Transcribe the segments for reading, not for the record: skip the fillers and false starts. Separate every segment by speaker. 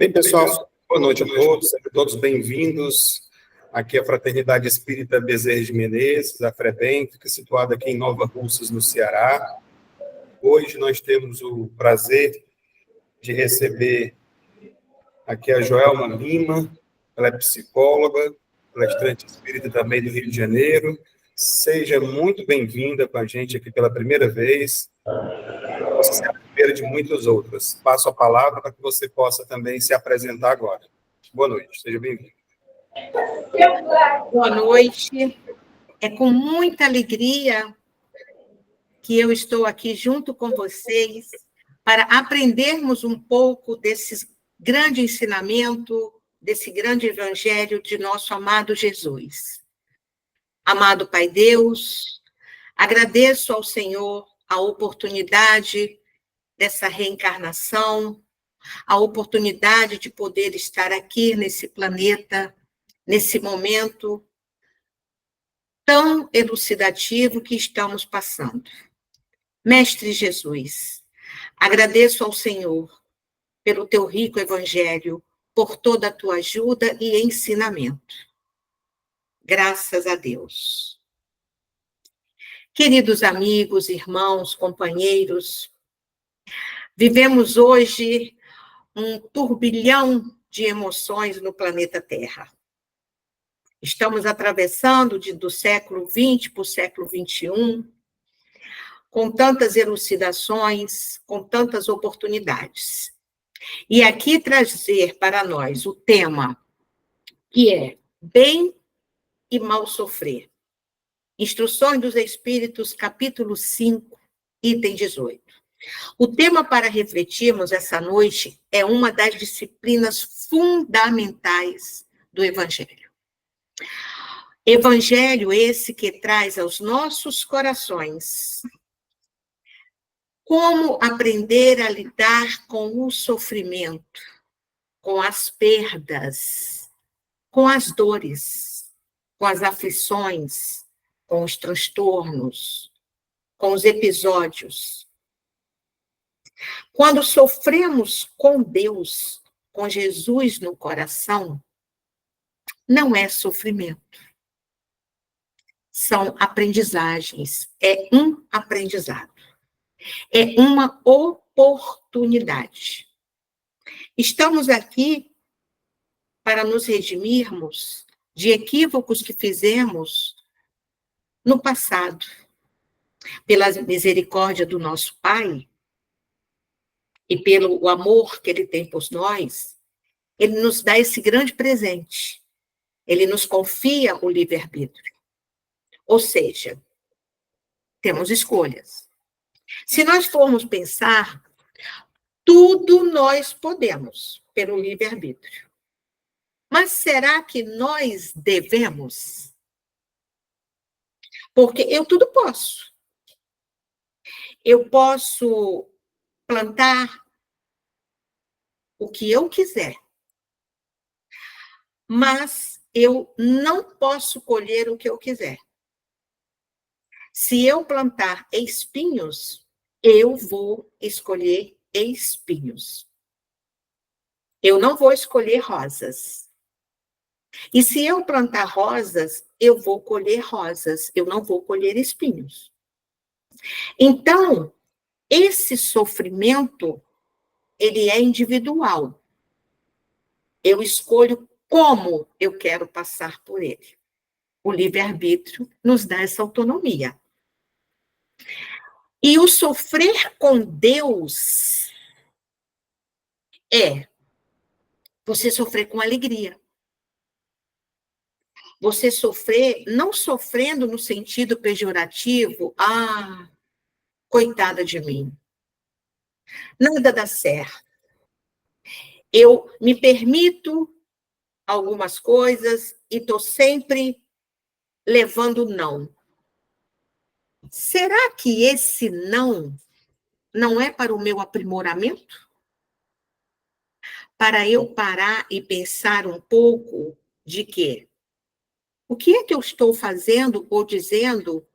Speaker 1: Bem, pessoal, boa noite a todos, sejam todos bem-vindos. Aqui é a Fraternidade Espírita Bezerra de Menezes, a FREBEM, fica situada aqui em Nova Russas, no Ceará. Hoje nós temos o prazer de receber aqui a Joelma Lima, ela é psicóloga, palestrante espírita também do Rio de Janeiro. Seja muito bem-vinda com a gente aqui pela primeira vez. Possa ser a primeira de muitas outras. Passo a palavra para que você possa também se apresentar agora. Boa noite, seja bem-vindo.
Speaker 2: Boa noite. É com muita alegria que eu estou aqui junto com vocês para aprendermos um pouco desse grande ensinamento, desse grande evangelho de nosso amado Jesus. Amado Pai Deus, agradeço ao Senhor a oportunidade dessa reencarnação, a oportunidade de poder estar aqui nesse planeta, nesse momento tão elucidativo que estamos passando. Mestre Jesus, agradeço ao Senhor pelo teu rico evangelho, por toda a tua ajuda e ensinamento. Graças a Deus. Queridos amigos, irmãos, companheiros, vivemos hoje um turbilhão de emoções no planeta Terra. Estamos atravessando do século XX para o século XXI, com tantas elucidações, com tantas oportunidades. E aqui trazer para nós o tema que é bem e mal sofrer. Instruções dos Espíritos, capítulo 5, item 18. O tema para refletirmos essa noite é uma das disciplinas fundamentais do Evangelho. Evangelho esse que traz aos nossos corações como aprender a lidar com o sofrimento, com as perdas, com as dores, com as aflições, com os transtornos, com os episódios. Quando sofremos com Deus, com Jesus no coração, não é sofrimento. São aprendizagens, é um aprendizado. É uma oportunidade. Estamos aqui para nos redimirmos de equívocos que fizemos no passado. Pela misericórdia do nosso Pai e pelo amor que Ele tem por nós, Ele nos dá esse grande presente. Ele nos confia o livre-arbítrio. Ou seja, temos escolhas. Se nós formos pensar, tudo nós podemos pelo livre-arbítrio. Mas será que nós devemos? Porque eu tudo posso. Eu posso plantar o que eu quiser. Mas eu não posso colher o que eu quiser. Se eu plantar espinhos, eu vou escolher espinhos. Eu não vou escolher rosas. E se eu plantar rosas, eu vou colher rosas. Eu não vou colher espinhos. Então, esse sofrimento, ele é individual. Eu escolho como eu quero passar por ele. O livre-arbítrio nos dá essa autonomia. E o sofrer com Deus é você sofrer com alegria. Você sofrer, não sofrendo no sentido pejorativo, coitada de mim. Nada dá certo. Eu me permito algumas coisas e estou sempre levando não. Será que esse não é para o meu aprimoramento? Para eu parar e pensar um pouco de quê? O que é que eu estou fazendo ou dizendo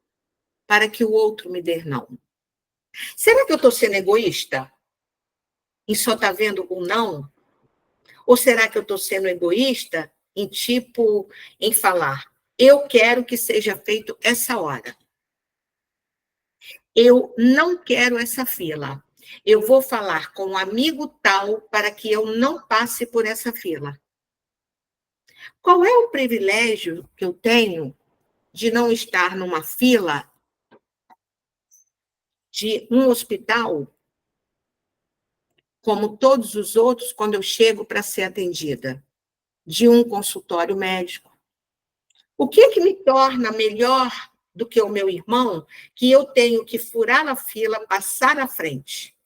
Speaker 2: para que o outro me dê não? Será que eu estou sendo egoísta? E só está vendo o não? Ou será que eu estou sendo egoísta em falar, eu quero que seja feito essa hora. Eu não quero essa fila. Eu vou falar com um amigo tal para que eu não passe por essa fila. Qual é o privilégio que eu tenho de não estar numa fila de um hospital, como todos os outros, quando eu chego para ser atendida, de um consultório médico? O que me torna melhor do que o meu irmão, que eu tenho que furar a fila, passar à frente?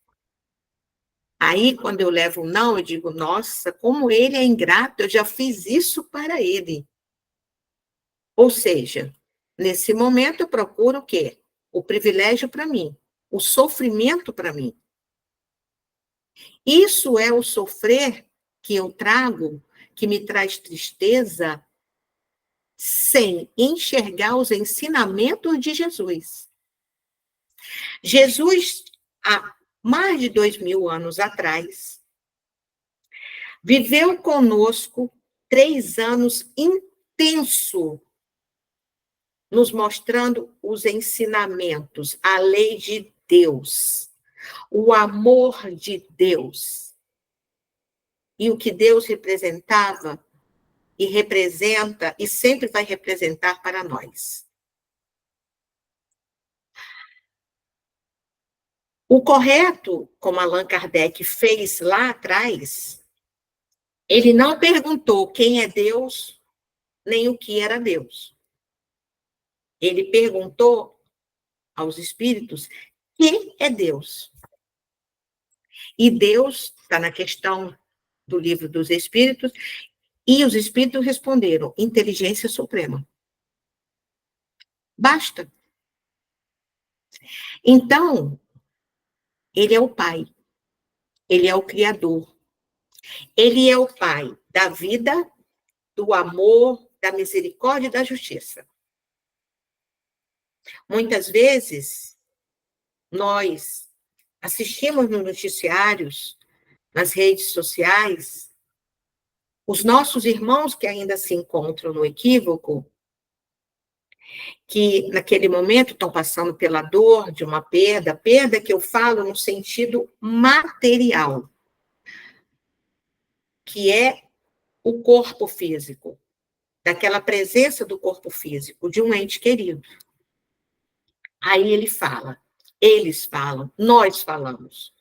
Speaker 2: Aí, quando eu levo um não, eu digo, nossa, como ele é ingrato, eu já fiz isso para ele. Ou seja, nesse momento eu procuro o quê? O privilégio para mim, o sofrimento para mim. Isso é o sofrer que eu trago, que me traz tristeza, sem enxergar os ensinamentos de Jesus. Jesus, há mais de 2000 anos atrás, viveu conosco 3 anos intenso, nos mostrando os ensinamentos, a lei de Deus, o amor de Deus. E o que Deus representava e representa e sempre vai representar para nós. O correto, como Allan Kardec fez lá atrás, ele não perguntou quem é Deus, nem o que era Deus. Ele perguntou aos espíritos quem é Deus. E Deus está na questão do Livro dos Espíritos, e os espíritos responderam, inteligência suprema. Basta. Então, ele é o Pai, ele é o Criador, ele é o Pai da vida, do amor, da misericórdia e da justiça. Muitas vezes, nós assistimos nos noticiários, nas redes sociais, os nossos irmãos que ainda se encontram no equívoco, que naquele momento estão passando pela dor de uma perda que eu falo no sentido material, que é o corpo físico, daquela presença do corpo físico, de um ente querido. Aí eles falam, nós falamos.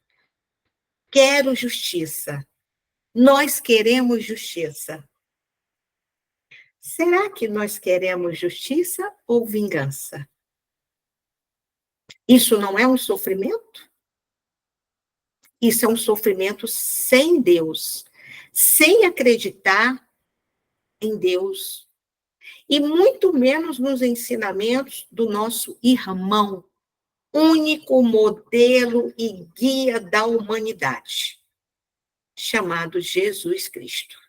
Speaker 2: Quero justiça. Nós queremos justiça. Será que nós queremos justiça ou vingança? Isso não é um sofrimento? Isso é um sofrimento sem Deus, sem acreditar em Deus, e muito menos nos ensinamentos do nosso irmão, único modelo e guia da humanidade, chamado Jesus Cristo.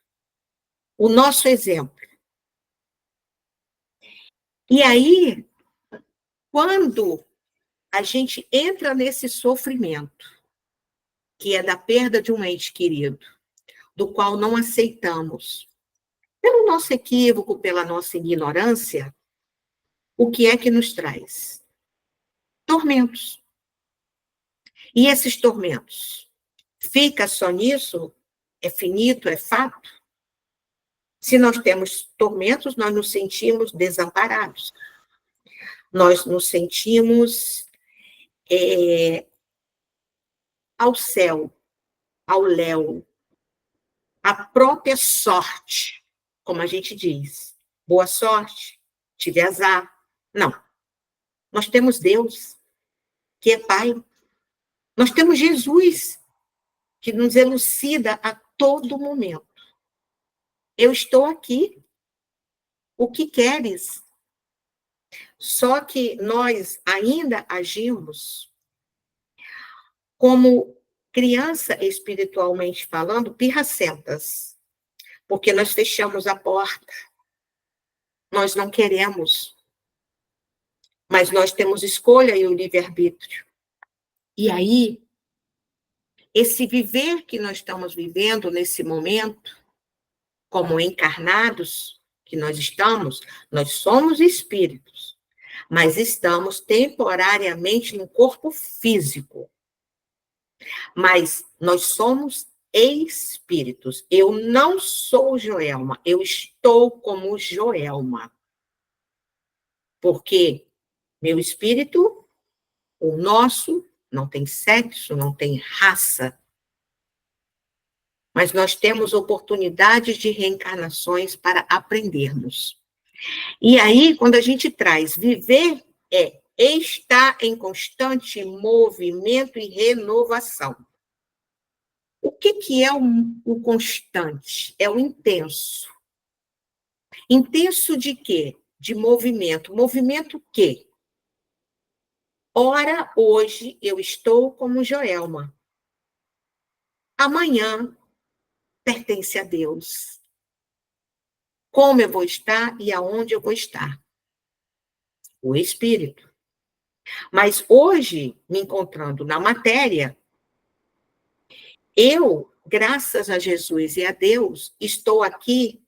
Speaker 2: O nosso exemplo. E aí, quando a gente entra nesse sofrimento, que é da perda de um ente querido, do qual não aceitamos, pelo nosso equívoco, pela nossa ignorância, o que é que nos traz? Tormentos. E esses tormentos? Fica só nisso? É finito? É fato? Se nós temos tormentos, nós nos sentimos desamparados. Nós nos sentimos ao céu, ao léu, à própria sorte, como a gente diz. Boa sorte, tive azar. Não. Nós temos Deus, que é Pai. Nós temos Jesus, que nos elucida a todo momento. Eu estou aqui. O que queres? Só que nós ainda agimos como criança, espiritualmente falando, pirracentas. Porque nós fechamos a porta. Nós não queremos. Mas nós temos escolha e o livre-arbítrio. E aí, esse viver que nós estamos vivendo nesse momento, como encarnados que nós estamos, nós somos espíritos, mas estamos temporariamente no corpo físico. Mas nós somos espíritos. Eu não sou Joelma, eu estou como Joelma. Porque meu espírito, o nosso, não tem sexo, não tem raça. Mas nós temos oportunidades de reencarnações para aprendermos. E aí, quando a gente traz viver, é estar em constante movimento e renovação. O que é o constante? É o intenso. Intenso de quê? De movimento. Movimento o quê? Ora, hoje eu estou como Joelma. Amanhã pertence a Deus. Como eu vou estar e aonde eu vou estar? O espírito. Mas hoje, me encontrando na matéria, eu, graças a Jesus e a Deus, estou aqui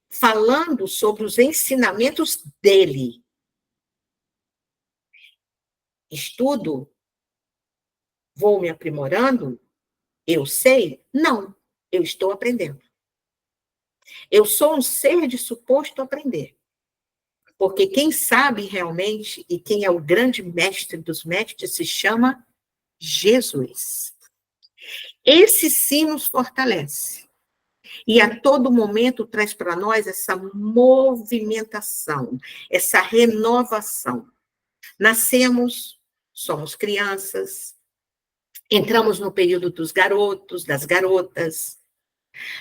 Speaker 2: falando sobre os ensinamentos dele. Estudo? Vou me aprimorando? Eu sei? Não, eu estou aprendendo. Eu sou um ser disposto a aprender. Porque quem sabe realmente e quem é o grande mestre dos mestres se chama Jesus. Esse sim nos fortalece. E a todo momento traz para nós essa movimentação, essa renovação. Nascemos, somos crianças, entramos no período dos garotos, das garotas,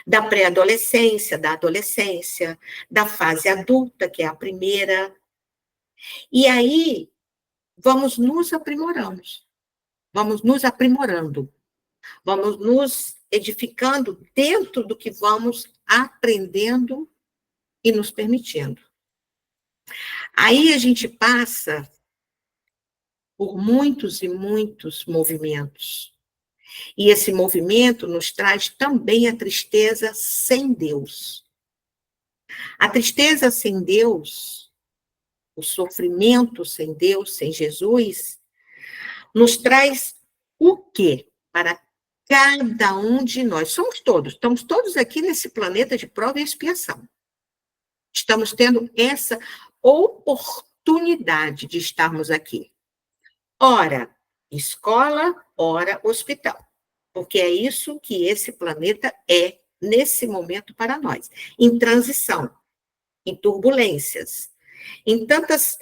Speaker 2: da pré-adolescência, da adolescência, da fase adulta, que é a primeira. E aí, vamos nos aprimorando, vamos nos aprimorando, vamos nos edificando dentro do que vamos aprendendo e nos permitindo. Aí a gente passa por muitos e muitos movimentos. E esse movimento nos traz também a tristeza sem Deus. A tristeza sem Deus, o sofrimento sem Deus, sem Jesus, nos traz o quê? Para cada um de nós. Somos todos, estamos todos aqui nesse planeta de prova e expiação. Estamos tendo essa oportunidade de estarmos aqui. Ora, escola, ora, hospital. Porque é isso que esse planeta é, nesse momento, para nós. Em transição, em turbulências, em tantas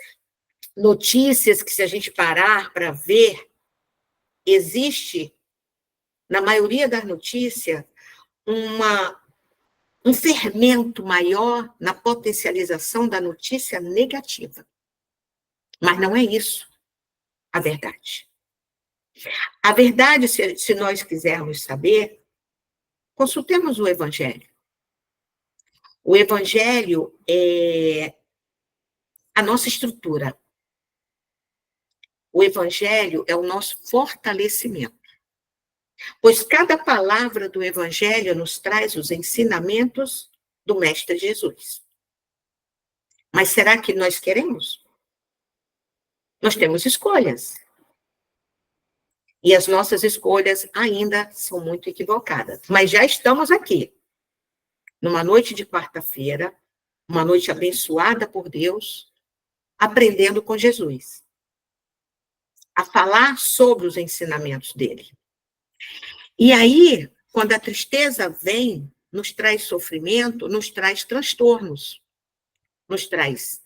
Speaker 2: notícias que, se a gente parar para ver, existe, na maioria das notícias, um fermento maior na potencialização da notícia negativa. Mas não é isso a verdade. A verdade, se nós quisermos saber, consultemos o Evangelho. O Evangelho é a nossa estrutura. O Evangelho é o nosso fortalecimento. Pois cada palavra do Evangelho nos traz os ensinamentos do Mestre Jesus. Mas será que nós queremos? Nós temos escolhas. E as nossas escolhas ainda são muito equivocadas. Mas já estamos aqui, numa noite de quarta-feira, uma noite abençoada por Deus, aprendendo com Jesus, a falar sobre os ensinamentos dele. E aí, quando a tristeza vem, nos traz sofrimento, nos traz transtornos, nos traz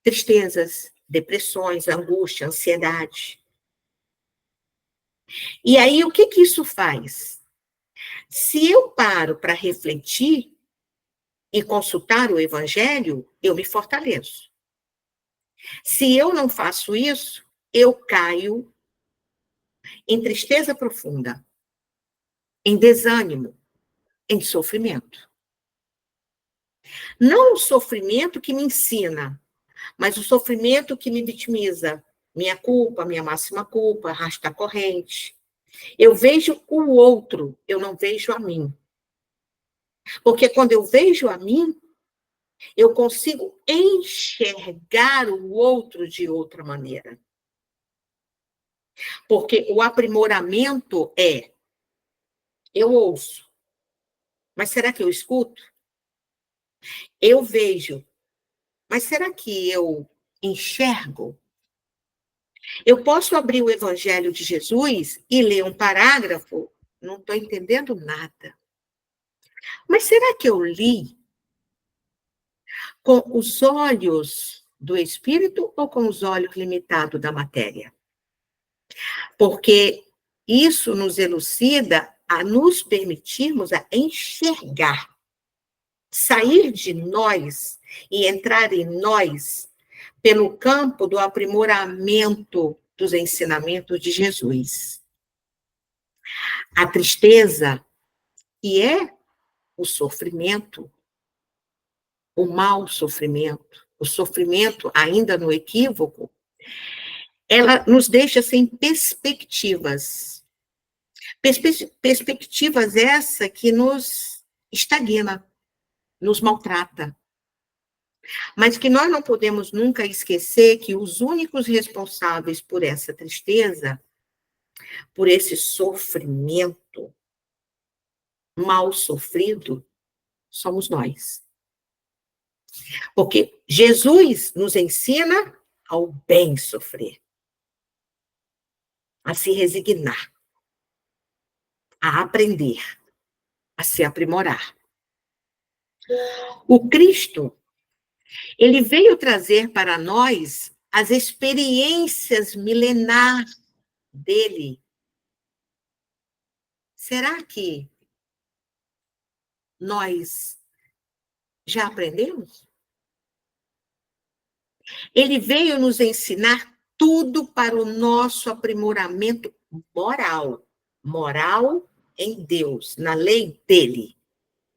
Speaker 2: tristezas, depressões, angústia, ansiedade. E aí, o que isso faz? Se eu paro para refletir e consultar o Evangelho, eu me fortaleço. Se eu não faço isso, eu caio em tristeza profunda, em desânimo, em sofrimento. Não o sofrimento que me ensina, mas o sofrimento que me vitimiza. Minha culpa, minha máxima culpa, arrasta a corrente. Eu vejo o outro, eu não vejo a mim. Porque quando eu vejo a mim, eu consigo enxergar o outro de outra maneira. Porque o aprimoramento é, eu ouço, mas será que eu escuto? Eu vejo, mas será que eu enxergo? Eu posso abrir o Evangelho de Jesus e ler um parágrafo, não estou entendendo nada. Mas será que eu li com os olhos do Espírito ou com os olhos limitados da matéria? Porque isso nos elucida a nos permitirmos a enxergar, sair de nós e entrar em nós pelo campo do aprimoramento dos ensinamentos de Jesus. A tristeza, que é o sofrimento, o mau sofrimento, o sofrimento ainda no equívoco, ela nos deixa sem perspectivas. Perspectivas essa que nos estagna, nos maltrata. Mas que nós não podemos nunca esquecer que os únicos responsáveis por essa tristeza, por esse sofrimento mal sofrido, somos nós. Porque Jesus nos ensina ao bem sofrer, a se resignar, a aprender, a se aprimorar. O Cristo, ele veio trazer para nós as experiências milenares dele. Será que nós já aprendemos? Ele veio nos ensinar tudo para o nosso aprimoramento moral. Moral em Deus, na lei dele,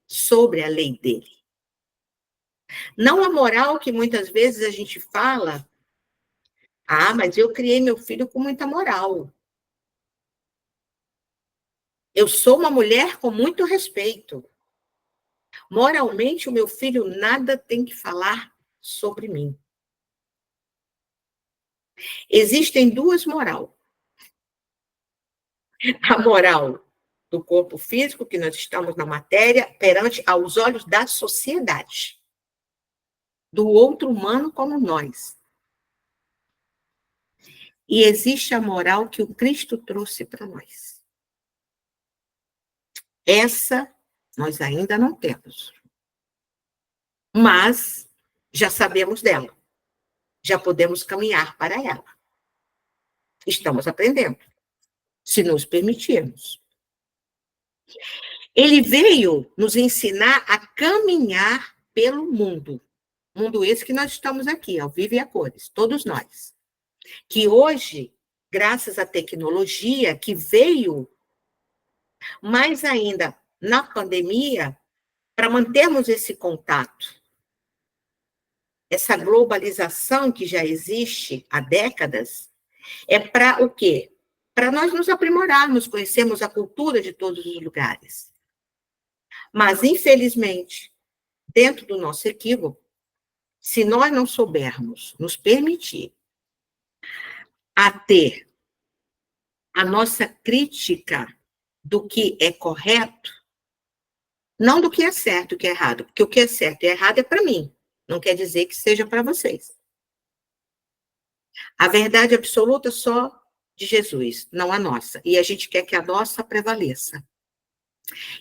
Speaker 2: sobre a lei dele. Não a moral que muitas vezes a gente fala, mas eu criei meu filho com muita moral. Eu sou uma mulher com muito respeito. Moralmente, o meu filho nada tem que falar sobre mim. Existem duas morais. A moral do corpo físico, que nós estamos na matéria, perante aos olhos da sociedade. Do outro humano como nós. E existe a moral que o Cristo trouxe para nós. Essa nós ainda não temos. Mas já sabemos dela. Já podemos caminhar para ela. Estamos aprendendo, se nos permitirmos. Ele veio nos ensinar a caminhar pelo mundo. Mundo esse que nós estamos aqui, ao vivo e a cores, todos nós. Que hoje, graças à tecnologia que veio, mais ainda na pandemia, para mantermos esse contato, essa globalização que já existe há décadas, é para o quê? Para nós nos aprimorarmos, conhecermos a cultura de todos os lugares. Mas, infelizmente, dentro do nosso equívoco, se nós não soubermos nos permitir a ter a nossa crítica do que é correto, não do que é certo e o que é errado, porque o que é certo e errado é para mim, não quer dizer que seja para vocês. A verdade absoluta só de Jesus, não a nossa, e a gente quer que a nossa prevaleça.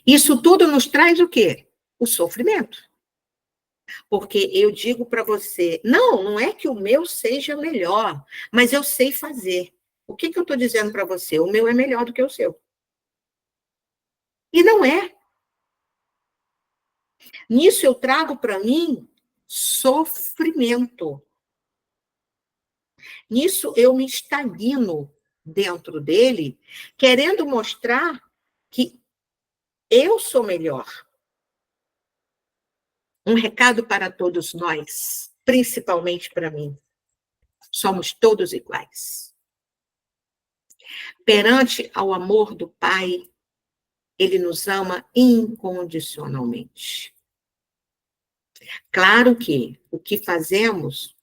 Speaker 2: Isso tudo nos traz o quê? O sofrimento. Porque eu digo para você, não é que o meu seja melhor, mas eu sei fazer. O que eu estou dizendo para você? O meu é melhor do que o seu. E não é. Nisso eu trago para mim sofrimento. Nisso eu me estagno dentro dele, querendo mostrar que eu sou melhor. Um recado para todos nós, principalmente para mim. Somos todos iguais. Perante ao amor do Pai, Ele nos ama incondicionalmente. Claro que o que fazemos,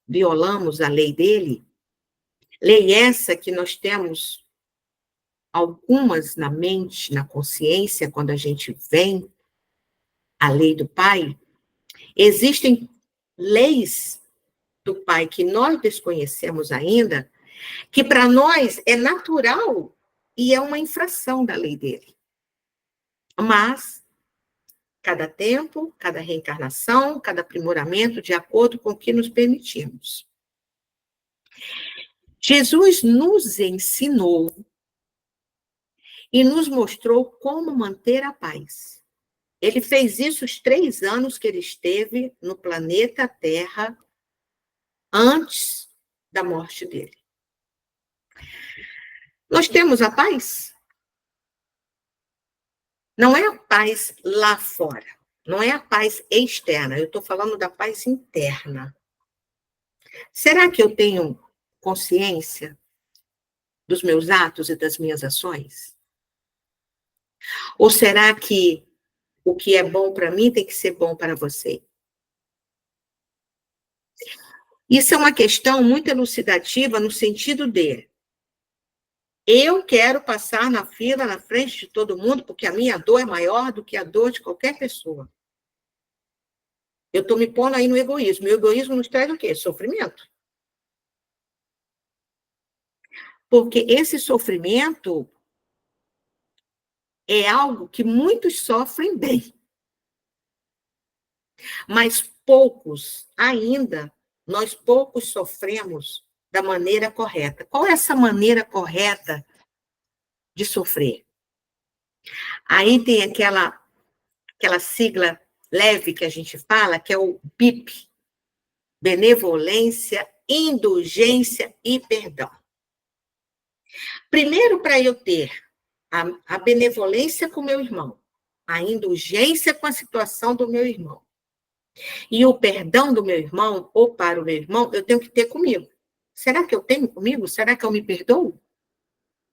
Speaker 2: violamos a lei dele, lei essa que nós temos algumas na mente, na consciência, quando a gente vem à lei do Pai. Existem leis do Pai que nós desconhecemos ainda, que para nós é natural e é uma infração da lei dele. Mas cada tempo, cada reencarnação, cada aprimoramento, de acordo com o que nos permitimos. Jesus nos ensinou e nos mostrou como manter a paz. Ele fez isso os 3 anos que ele esteve no planeta Terra, antes da morte dele. Nós temos a paz? Não é a paz lá fora, não é a paz externa, eu estou falando da paz interna. Será que eu tenho consciência dos meus atos e das minhas ações? Ou será que o que é bom para mim tem que ser bom para você? Isso é uma questão muito elucidativa no sentido de eu quero passar na fila, na frente de todo mundo, porque a minha dor é maior do que a dor de qualquer pessoa. Eu estou me pondo aí no egoísmo. O egoísmo nos traz o quê? Sofrimento. Porque esse sofrimento é algo que muitos sofrem bem. Mas poucos, ainda, nós poucos sofremos da maneira correta. Qual é essa maneira correta de sofrer? Aí tem aquela sigla leve que a gente fala, que é o BIP, benevolência, indulgência e perdão. Primeiro, para eu ter a benevolência com o meu irmão, a indulgência com a situação do meu irmão, e o perdão do meu irmão, ou para o meu irmão, eu tenho que ter comigo. Será que eu tenho comigo? Será que eu me perdoo?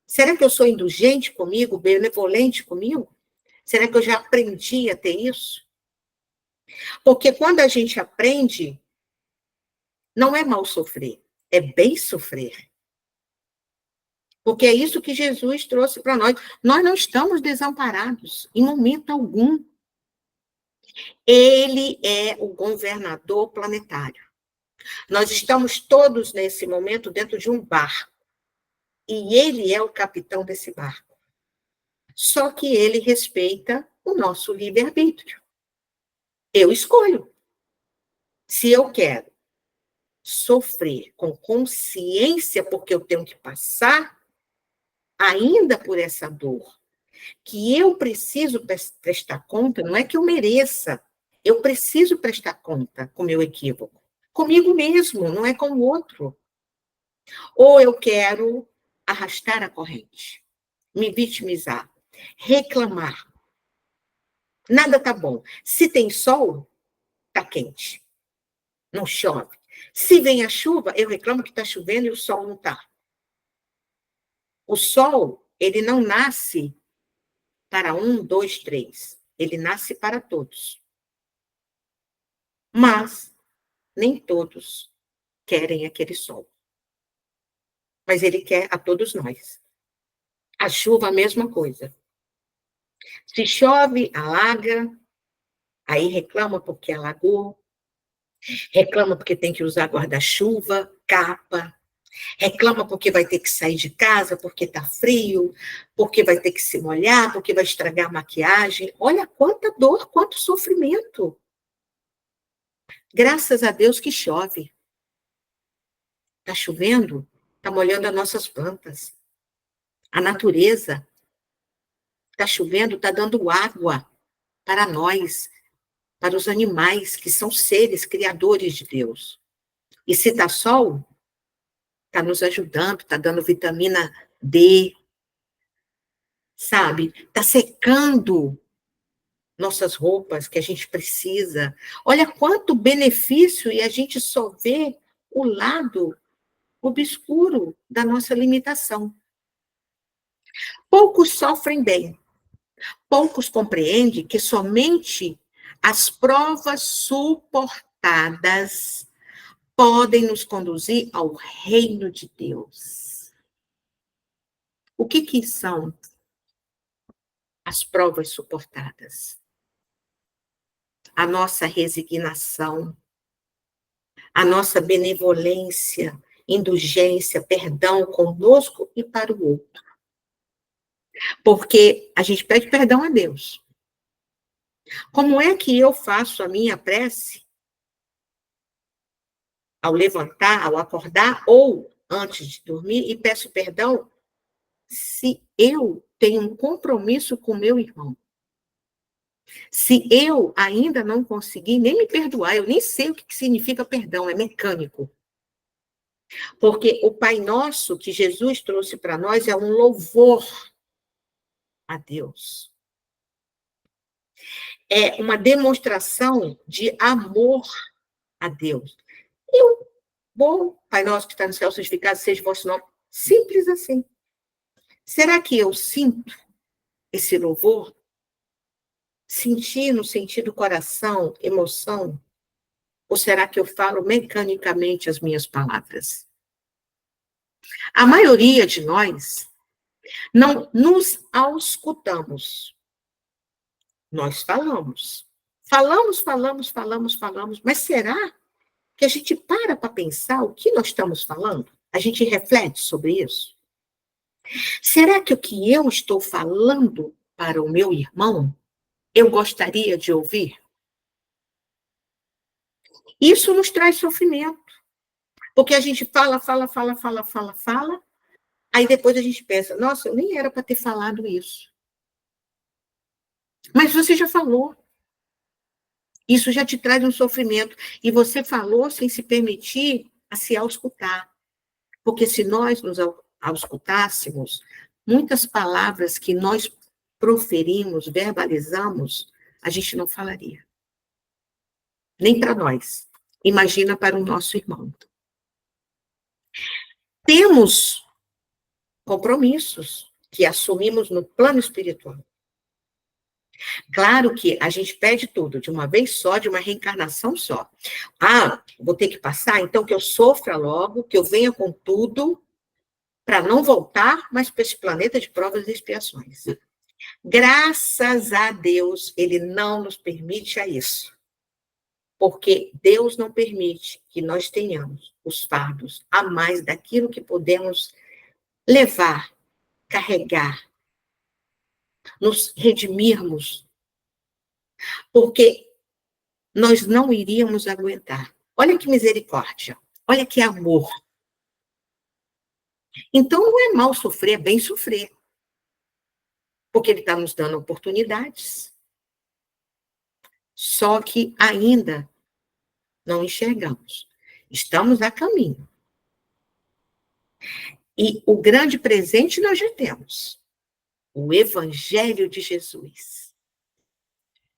Speaker 2: Será que eu sou indulgente comigo, benevolente comigo? Será que eu já aprendi a ter isso? Porque quando a gente aprende, não é mal sofrer, é bem sofrer. Porque é isso que Jesus trouxe para nós. Nós não estamos desamparados, em momento algum. Ele é o governador planetário. Nós estamos todos, nesse momento, dentro de um barco. E ele é o capitão desse barco. Só que ele respeita o nosso livre-arbítrio. Eu escolho. Se eu quero sofrer com consciência, porque eu tenho que passar ainda por essa dor, que eu preciso prestar conta, não é que eu mereça, eu preciso prestar conta com o meu equívoco. Comigo mesmo, não é com o outro. Ou eu quero arrastar a corrente, me vitimizar, reclamar. Nada tá bom. Se tem sol, tá quente. Não chove. Se vem a chuva, eu reclamo que tá chovendo e o sol não tá. O sol, ele não nasce para 1, 2, 3. Ele nasce para todos. Mas nem todos querem aquele sol. Mas ele quer a todos nós. A chuva, a mesma coisa. Se chove, alaga, aí reclama porque alagou, reclama porque tem que usar guarda-chuva, capa, reclama porque vai ter que sair de casa, porque está frio, porque vai ter que se molhar, porque vai estragar a maquiagem. Olha quanta dor, quanto sofrimento. Graças a Deus que chove. Está chovendo, está molhando as nossas plantas. A natureza. Está chovendo, está dando água para nós, para os animais, que são seres criadores de Deus. E se está sol, está nos ajudando, está dando vitamina D, sabe? Está secando nossas roupas que a gente precisa. Olha quanto benefício, e a gente só vê o lado obscuro da nossa limitação. Poucos sofrem bem. poucos compreendem que somente as provas suportadas podem nos conduzir ao reino de Deus. O que são as provas suportadas? A nossa resignação, a nossa benevolência, indulgência, perdão conosco e para o outro. Porque a gente pede perdão a Deus. Como é que eu faço a minha prece ao levantar, ao acordar ou antes de dormir e peço perdão se eu tenho um compromisso com meu irmão? Se eu ainda não consegui nem me perdoar, eu nem sei o que significa perdão, é mecânico. Porque o Pai Nosso que Jesus trouxe para nós é um louvor a Deus. É uma demonstração de amor a Deus. Eu vou, Pai Nosso que está no céu, santificado seja o vosso nome. Simples assim. Será que eu sinto esse louvor? Sentir no sentido coração, emoção? Ou será que eu falo mecanicamente as minhas palavras? A maioria de nós não nos auscultamos. Nós falamos. Falamos. Mas será que a gente para pensar o que nós estamos falando? A gente reflete sobre isso? Será que o que eu estou falando para o meu irmão, eu gostaria de ouvir? Isso nos traz sofrimento. Porque a gente fala, aí depois a gente pensa, nossa, eu nem era para ter falado isso. Mas você já falou. Isso já te traz um sofrimento. E você falou sem se permitir a se auscultar. Porque se nós nos auscultássemos, muitas palavras que nós proferimos, verbalizamos, a gente não falaria. Nem para nós. Imagina para o nosso irmão. Temos compromissos que assumimos no plano espiritual. Claro que a gente pede tudo de uma vez só, de uma reencarnação só. Ah, vou ter que passar? Então que eu sofra logo, que eu venha com tudo, para não voltar mais para esse planeta de provas e expiações. Graças a Deus, Ele não nos permite a isso. Porque Deus não permite que nós tenhamos os fardos a mais daquilo que podemos levar, carregar, nos redimirmos, porque nós não iríamos aguentar. Olha que misericórdia, olha que amor. Então não é mal sofrer, é bem sofrer, porque Ele está nos dando oportunidades. Só que ainda não enxergamos. Estamos a caminho. E o grande presente nós já temos. O Evangelho de Jesus,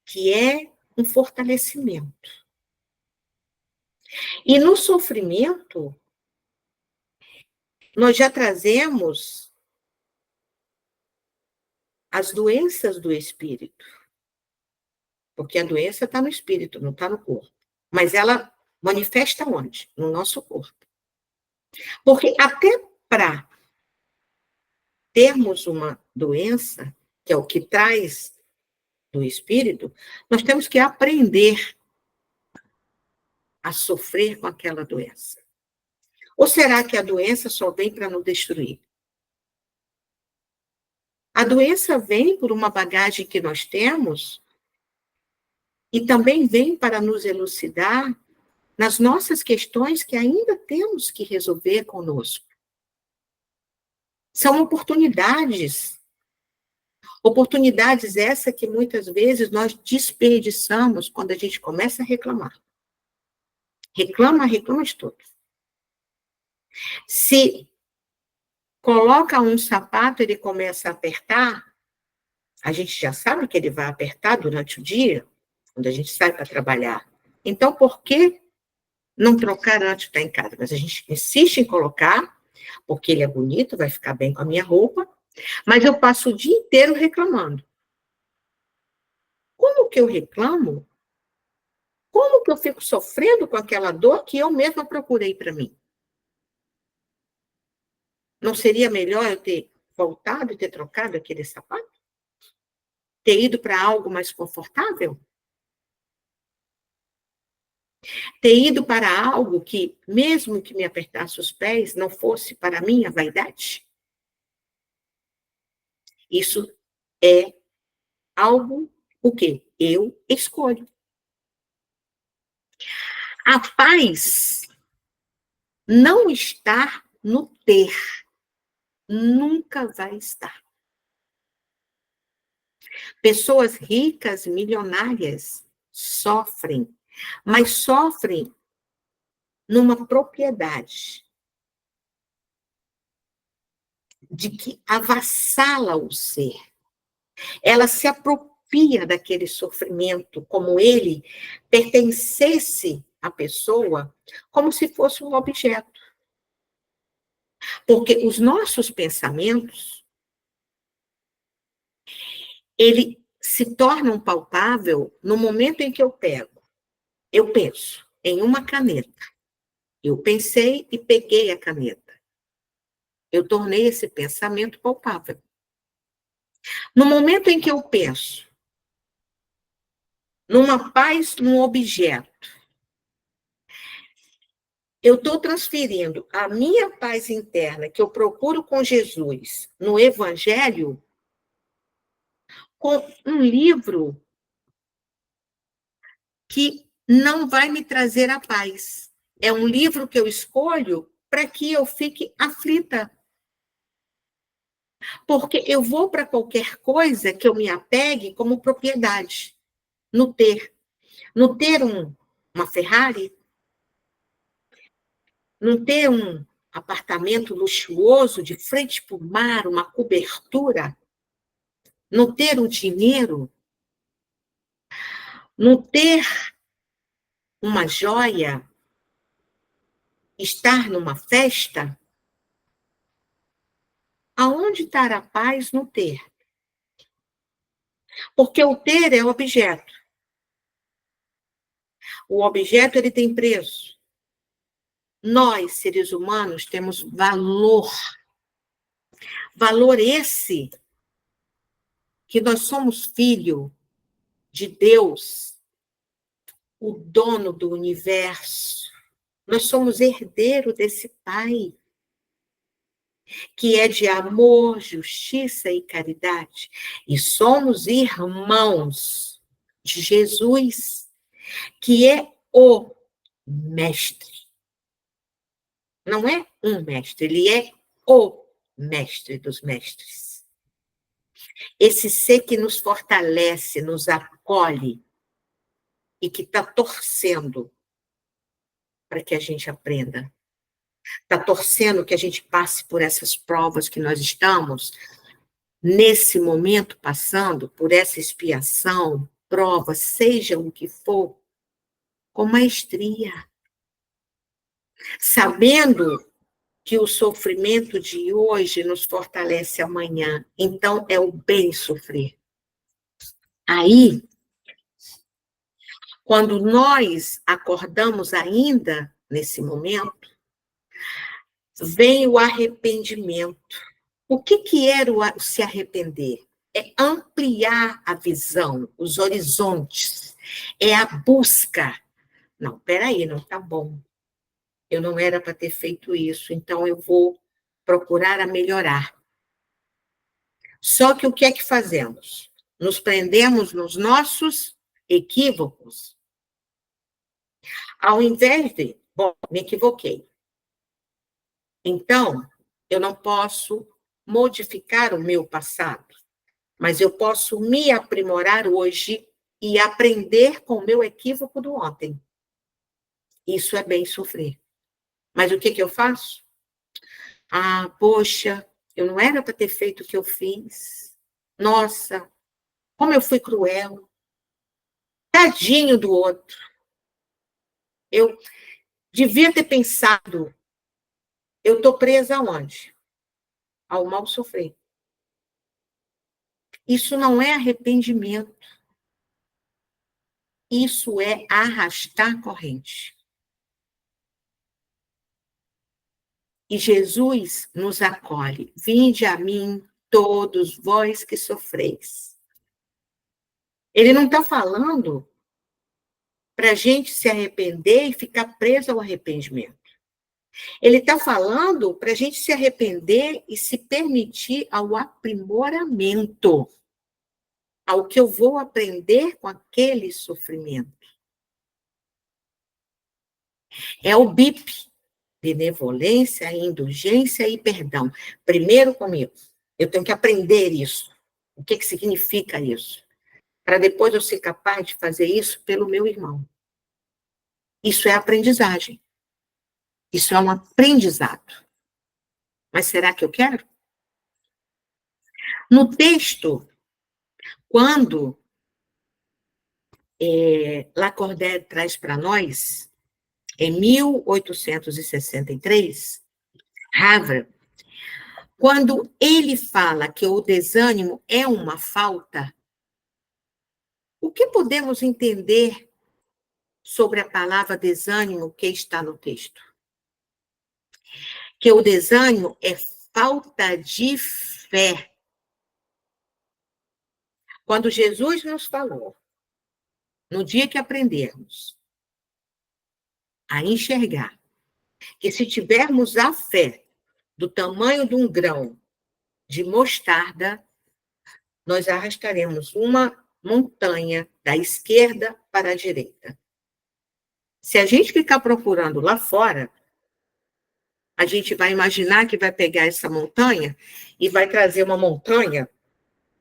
Speaker 2: que é um fortalecimento. E no sofrimento, nós já trazemos as doenças do espírito. Porque a doença está no espírito, não está no corpo. Mas ela manifesta onde? No nosso corpo. Porque até para termos uma doença, que é o que traz do espírito, nós temos que aprender a sofrer com aquela doença. Ou será que a doença só vem para nos destruir? A doença vem por uma bagagem que nós temos e também vem para nos elucidar nas nossas questões que ainda temos que resolver conosco. São oportunidades. Oportunidades essas que muitas vezes nós desperdiçamos quando a gente começa a reclamar. Reclama de tudo. Se coloca um sapato, ele começa a apertar, a gente já sabe que ele vai apertar durante o dia, quando a gente sai para trabalhar. Então, por que não trocar antes de estar em casa? Mas a gente insiste em colocar, porque ele é bonito, vai ficar bem com a minha roupa, mas eu passo o dia inteiro reclamando. como que eu reclamo? Como que eu fico sofrendo com aquela dor que eu mesma procurei para mim? Não seria melhor eu ter voltado e ter trocado aquele sapato? Ter ido para algo mais confortável? Ter ido para algo que, mesmo que me apertasse os pés, não fosse para mim a vaidade? Isso é algo o quê? Eu escolho. A paz não está no ter. Nunca vai estar. Pessoas ricas, milionárias, sofrem, mas sofrem numa propriedade de que avassala o ser. Ela se apropria daquele sofrimento como ele pertencesse à pessoa, como se fosse um objeto. Porque os nossos pensamentos, ele se tornam palpável no momento em que eu penso em uma caneta. Eu pensei e peguei a caneta. Eu tornei esse pensamento palpável. No momento em que eu penso numa paz num objeto, eu estou transferindo a minha paz interna que eu procuro com Jesus no Evangelho com um livro que não vai me trazer a paz. É um livro que eu escolho para que eu fique aflita. Porque eu vou para qualquer coisa que eu me apegue como propriedade. No ter. No ter uma Ferrari, não ter um apartamento luxuoso de frente para o mar, uma cobertura, não ter o dinheiro, não ter uma joia, estar numa festa, aonde está a paz no ter? Porque o ter é objeto. O objeto ele tem preço. Nós, seres humanos, temos valor. Valor esse que nós somos filho de Deus, o dono do universo. Nós somos herdeiro desse Pai, que é de amor, justiça e caridade. E somos irmãos de Jesus, que é o mestre. Não é um mestre, ele é o mestre dos mestres. Esse ser que nos fortalece, nos acolhe e que está torcendo para que a gente aprenda. Está torcendo que a gente passe por essas provas que nós estamos, nesse momento, passando por essa expiação, prova, seja o que for, com maestria. Sabendo que o sofrimento de hoje nos fortalece amanhã. Então, é o bem sofrer. Aí, quando nós acordamos ainda nesse momento, vem o arrependimento. O que era o se arrepender? É ampliar a visão, os horizontes. É a busca. Não, peraí, não está bom. Eu não era para ter feito isso, então eu vou procurar a melhorar. Só que o que é que fazemos? Nos prendemos nos nossos equívocos. Ao invés de, bom, me equivoquei. Então, eu não posso modificar o meu passado, mas eu posso me aprimorar hoje e aprender com o meu equívoco do ontem. Isso é bem sofrer. Mas o que eu faço? Ah, poxa, eu não era para ter feito o que eu fiz. Nossa, como eu fui cruel. Tadinho do outro. Eu devia ter pensado, eu estou presa aonde? Ao mal sofrer. Isso não é arrependimento. Isso é arrastar corrente. E Jesus nos acolhe. Vinde a mim, todos vós que sofreis. Ele não está falando para a gente se arrepender e ficar preso ao arrependimento. Ele está falando para a gente se arrepender e se permitir ao aprimoramento, ao que eu vou aprender com aquele sofrimento. É o BIP, benevolência, indulgência e perdão. Primeiro comigo. Eu tenho que aprender isso. O que significa isso? Para depois eu ser capaz de fazer isso pelo meu irmão. Isso é aprendizagem. Isso é um aprendizado. Mas será que eu quero? No texto, quando Lacordaire traz para nós, em 1863, Havre, quando ele fala que o desânimo é uma falta, o que podemos entender sobre a palavra desânimo que está no texto? Que o desânimo é falta de fé. Quando Jesus nos falou, no dia que aprendermos a enxergar, que se tivermos a fé do tamanho de um grão de mostarda, nós arrastaremos uma montanha da esquerda para a direita. Se a gente ficar procurando lá fora, a gente vai imaginar que vai pegar essa montanha e vai trazer uma montanha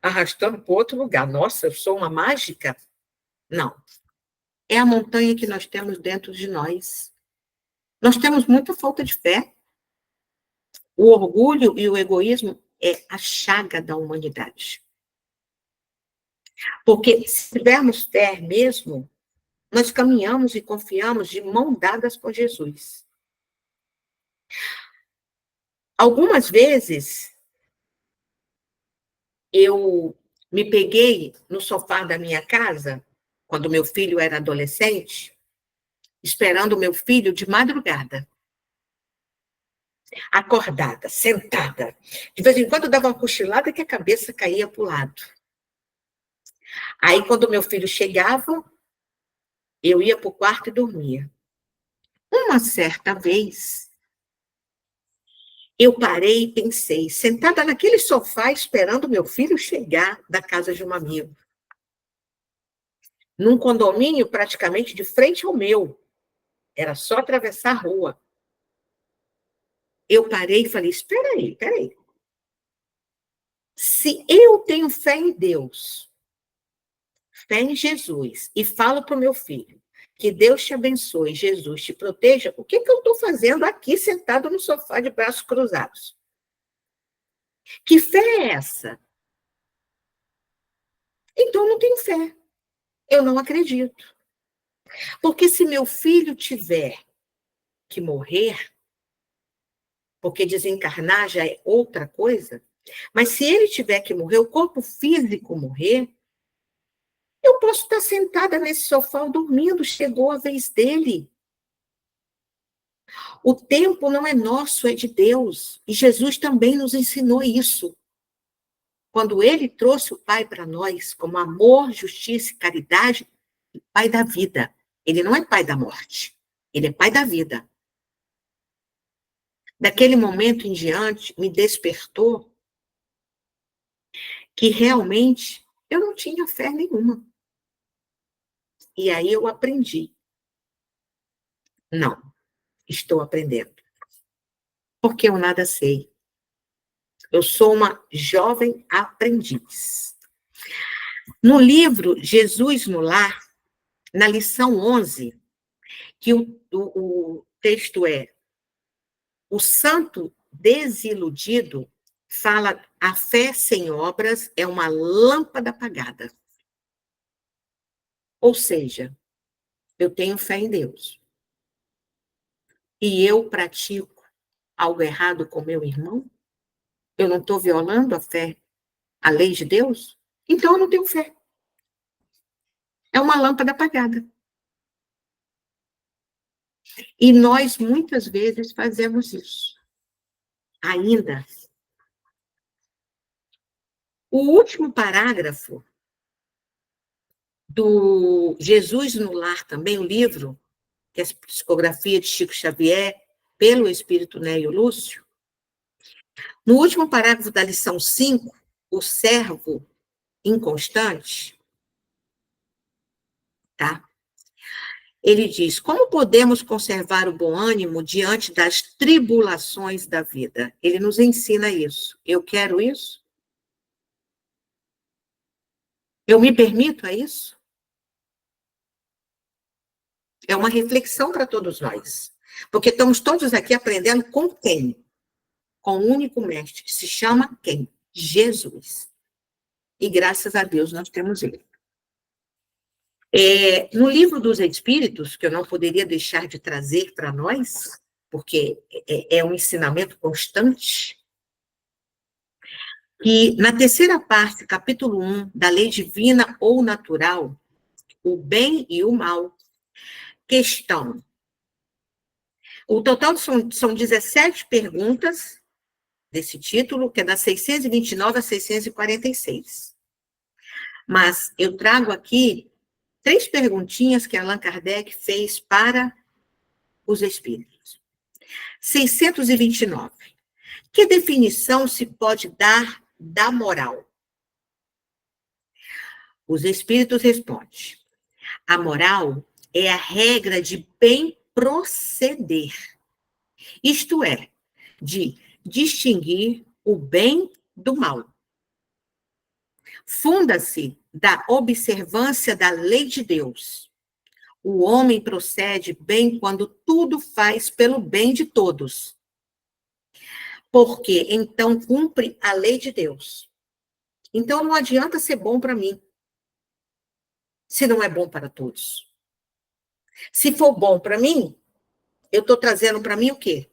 Speaker 2: arrastando para outro lugar. Nossa, eu sou uma mágica? Não. É a montanha que nós temos dentro de nós. Nós temos muita falta de fé. O orgulho e o egoísmo é a chaga da humanidade. Porque se tivermos fé mesmo, nós caminhamos e confiamos de mão dadas com Jesus. Algumas vezes, eu me peguei no sofá da minha casa, quando meu filho era adolescente, esperando meu filho de madrugada. Acordada, sentada. De vez em quando dava uma cochilada que a cabeça caía para o lado. Aí, quando meu filho chegava, eu ia para o quarto e dormia. Uma certa vez, eu parei e pensei, sentada naquele sofá, esperando meu filho chegar da casa de um amigo. Num condomínio praticamente de frente ao meu. Era só atravessar a rua. Eu parei e falei, espera aí. Se eu tenho fé em Deus, fé em Jesus, e falo para o meu filho, que Deus te abençoe, Jesus te proteja, o que eu estou fazendo aqui sentado no sofá de braços cruzados? Que fé é essa? Então eu não tenho fé. Eu não acredito. Porque se meu filho tiver que morrer, porque desencarnar já é outra coisa, mas se ele tiver que morrer, o corpo físico morrer, eu posso estar sentada nesse sofá dormindo, chegou a vez dele. O tempo não é nosso, é de Deus. E Jesus também nos ensinou isso. Quando ele trouxe o Pai para nós, como amor, justiça e caridade, Pai da vida. Ele não é Pai da morte. Ele é Pai da vida. Daquele momento em diante, me despertou que realmente eu não tinha fé nenhuma. E aí eu aprendi. Não, estou aprendendo. Porque eu nada sei. Eu sou uma jovem aprendiz. No livro Jesus no Lar, na lição 11, que o texto é: o santo desiludido fala, a fé sem obras é uma lâmpada apagada. Ou seja, eu tenho fé em Deus. E eu pratico algo errado com meu irmão? Eu não estou violando a fé, a lei de Deus? Então eu não tenho fé. É uma lâmpada apagada. E nós, muitas vezes, fazemos isso. Ainda. O último parágrafo do Jesus no Lar, também, o livro, que é a psicografia de Chico Xavier, pelo Espírito Neio Lúcio, no último parágrafo da lição 5, o servo inconstante, tá? Ele diz: como podemos conservar o bom ânimo diante das tribulações da vida? Ele nos ensina isso. Eu quero isso? Eu me permito a isso? É uma reflexão para todos nós. Porque estamos todos aqui aprendendo com quem? Com o único mestre, que se chama quem? Jesus. E graças a Deus nós temos ele. No livro dos Espíritos, que eu não poderia deixar de trazer para nós, porque é um ensinamento constante, e na terceira parte, capítulo 1, da lei divina ou natural, o bem e o mal, questão. O total são 17 perguntas desse título, que é das 629 a 646. Mas eu trago aqui 3 perguntinhas que Allan Kardec fez para os espíritos. 629. Que definição se pode dar da moral? Os espíritos respondem: a moral é a regra de bem proceder, isto é, de distinguir o bem do mal. Funda-se da observância da lei de Deus. O homem procede bem quando tudo faz pelo bem de todos, porque então cumpre a lei de Deus. Então não adianta ser bom para mim, se não é bom para todos. Se for bom para mim, eu estou trazendo para mim o quê?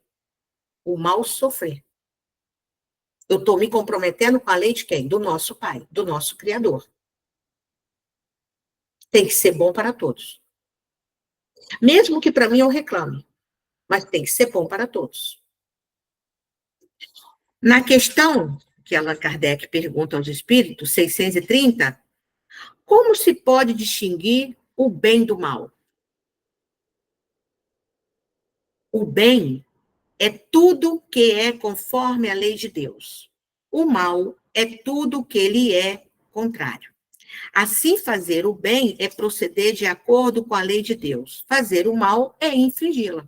Speaker 2: O mal sofrer. Eu estou me comprometendo com a lei de quem? Do nosso Pai, do nosso Criador. Tem que ser bom para todos. Mesmo que para mim eu reclame, mas tem que ser bom para todos. Na questão que Allan Kardec pergunta aos espíritos, 630, como se pode distinguir o bem do mal? O bem é tudo que é conforme a lei de Deus. O mal é tudo que lhe é contrário. Assim, fazer o bem é proceder de acordo com a lei de Deus. Fazer o mal é infringi-la.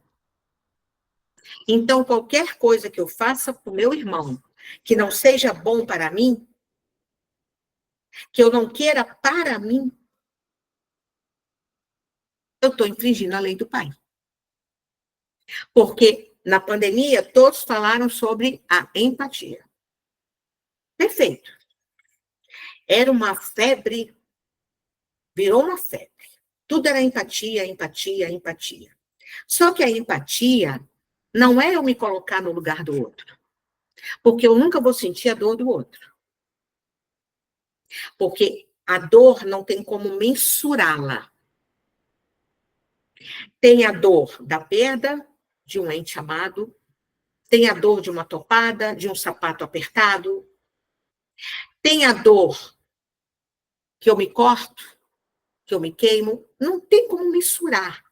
Speaker 2: Então, qualquer coisa que eu faça para o meu irmão, que não seja bom para mim, que eu não queira para mim, eu estou infringindo a lei do Pai. Porque na pandemia, todos falaram sobre a empatia. Perfeito. Era uma febre, virou uma febre. Tudo era empatia, empatia, empatia. Só que a empatia não é eu me colocar no lugar do outro. Porque eu nunca vou sentir a dor do outro. Porque a dor não tem como mensurá-la. Tem a dor da perda de um ente amado, tem a dor de uma topada, de um sapato apertado, tem a dor que eu me corto, que eu me queimo, não tem como mensurar.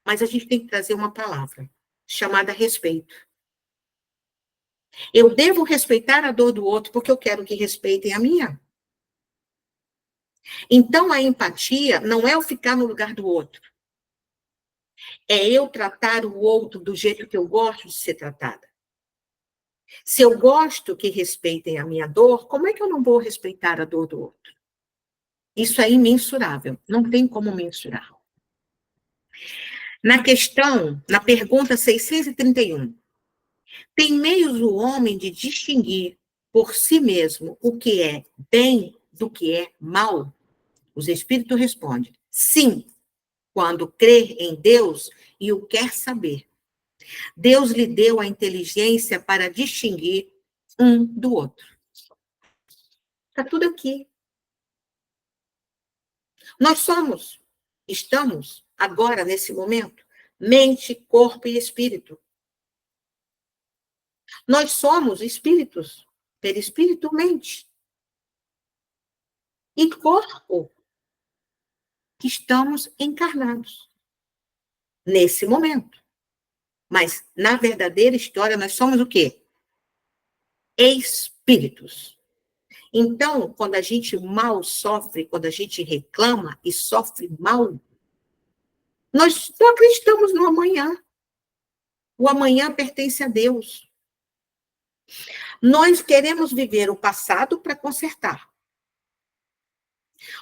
Speaker 2: Mas a gente tem que trazer uma palavra, chamada respeito. Eu devo respeitar a dor do outro, porque eu quero que respeitem a minha. Então, a empatia não é eu ficar no lugar do outro. É eu tratar o outro do jeito que eu gosto de ser tratada. Se eu gosto que respeitem a minha dor, como é que eu não vou respeitar a dor do outro? Isso é imensurável, não tem como mensurar. Na pergunta 631, tem meios o homem de distinguir por si mesmo o que é bem do que é mal? Os espíritos respondem: sim, quando crer em Deus e o quer saber. Deus lhe deu a inteligência para distinguir um do outro. Está tudo aqui. Nós estamos, agora, nesse momento, mente, corpo e espírito. Nós somos espíritos, perispírito, mente. E corpo, que estamos encarnados, nesse momento. Mas, na verdadeira história, nós somos o quê? Espíritos. Então, quando a gente mal sofre, quando a gente reclama e sofre mal, nós não acreditamos no amanhã. O amanhã pertence a Deus. Nós queremos viver o passado para consertar.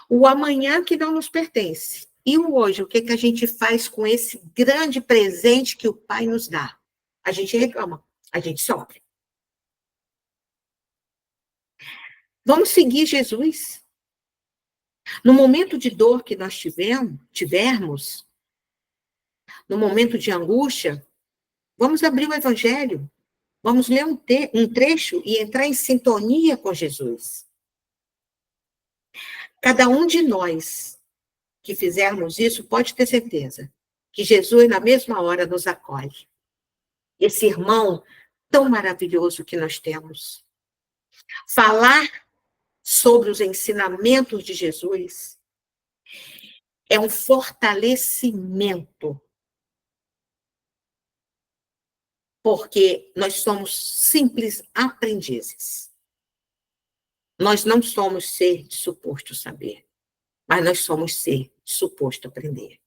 Speaker 2: O amanhã que não nos pertence. E o hoje, o que a gente faz com esse grande presente que o Pai nos dá? A gente reclama, a gente sofre. Vamos seguir Jesus. No momento de dor que nós tivermos, no momento de angústia, vamos abrir o Evangelho. Vamos ler um trecho e entrar em sintonia com Jesus. Cada um de nós que fizermos isso, pode ter certeza que Jesus, na mesma hora, nos acolhe. Esse irmão tão maravilhoso que nós temos. Falar sobre os ensinamentos de Jesus é um fortalecimento. Porque nós somos simples aprendizes. Nós não somos ser de suposto saber, mas nós somos ser de suposto aprender.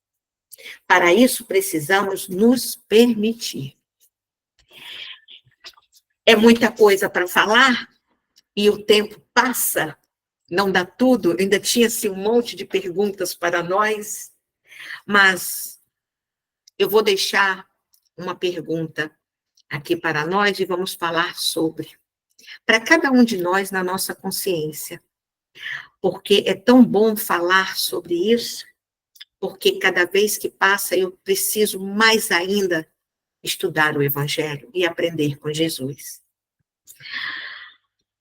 Speaker 2: Para isso, precisamos nos permitir. É muita coisa para falar e o tempo passa, não dá tudo, ainda tinha-se um monte de perguntas para nós, mas eu vou deixar uma pergunta aqui para nós e vamos falar sobre. Para cada um de nós na nossa consciência. Porque é tão bom falar sobre isso, porque cada vez que passa eu preciso mais ainda estudar o Evangelho e aprender com Jesus.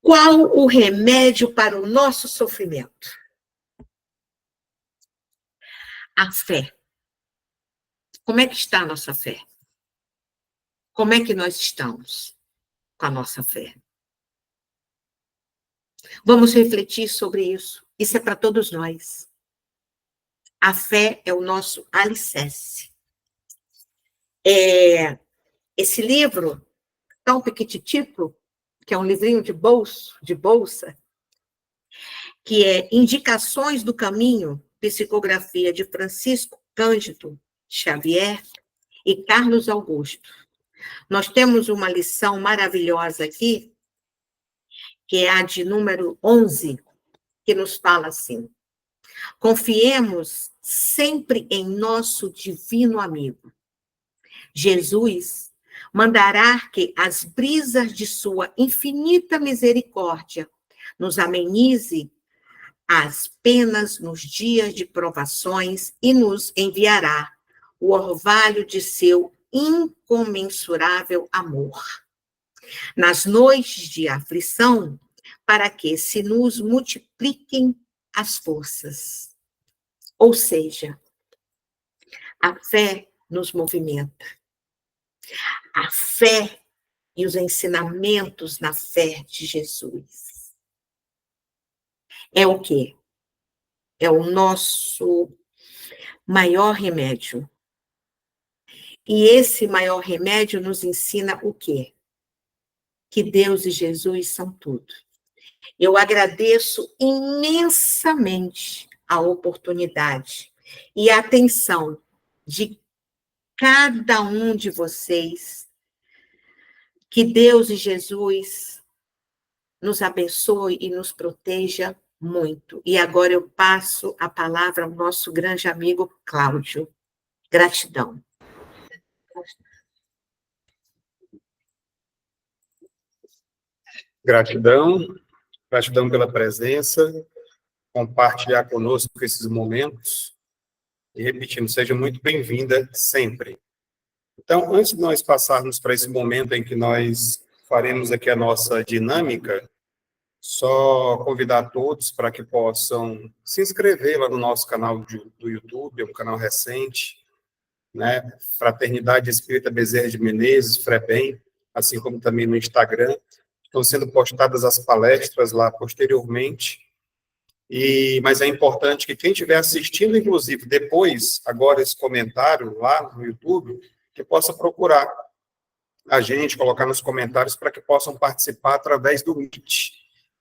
Speaker 2: Qual o remédio para o nosso sofrimento? A fé. Como é que está a nossa fé? Como é que nós estamos com a nossa fé? Vamos refletir sobre isso. Isso é para todos nós. A fé é o nosso alicerce. Esse livro, tão pequititico, que é um livrinho de bolsa, que é Indicações do Caminho, psicografia de Francisco Cândido Xavier e Carlos Augusto. Nós temos uma lição maravilhosa aqui, que é a de número 11, que nos fala assim: confiemos sempre em nosso divino amigo. Jesus mandará que as brisas de sua infinita misericórdia nos amenize as penas nos dias de provações e nos enviará o orvalho de seu incomensurável amor nas noites de aflição, para que se nos multipliquem as forças. Ou seja, a fé nos movimenta. A fé e os ensinamentos na fé de Jesus. É o quê? É o nosso maior remédio. E esse maior remédio nos ensina o quê? Que Deus e Jesus são tudo. Eu agradeço imensamente a oportunidade e a atenção de cada um de vocês. Que Deus e Jesus nos abençoe e nos proteja muito. E agora eu passo a palavra ao nosso grande amigo Cláudio. Gratidão.
Speaker 1: Gratidão pela presença, compartilhar conosco esses momentos. E repetindo, seja muito bem-vinda sempre. Então, antes de nós passarmos para esse momento em que nós faremos aqui a nossa dinâmica, Só convidar todos para que possam se inscrever lá no nosso canal do YouTube, é um canal recente, né? Fraternidade Espírita Bezerra de Menezes, FREBEM, assim como também no Instagram. Estão sendo postadas as palestras lá posteriormente. Mas é importante que quem estiver assistindo, inclusive, depois, agora, esse comentário lá no YouTube, que possa procurar a gente, colocar nos comentários para que possam participar através do Meet,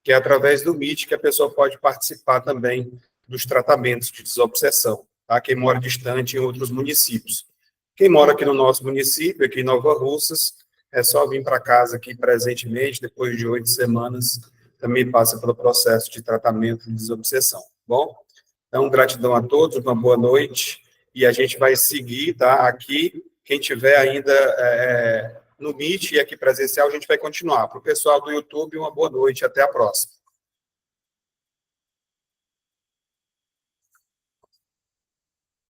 Speaker 1: que é através do Meet que a pessoa pode participar também dos tratamentos de desobsessão, tá? Quem mora distante em outros municípios. Quem mora aqui no nosso município, aqui em Nova Russas, é só vir para casa aqui presentemente, depois de 8 semanas, também passa pelo processo de tratamento de desobsessão, bom? Então, gratidão a todos, uma boa noite, e a gente vai seguir, tá? Aqui, quem tiver ainda no Meet e aqui presencial, a gente vai continuar. Para o pessoal do YouTube, uma boa noite, até a próxima.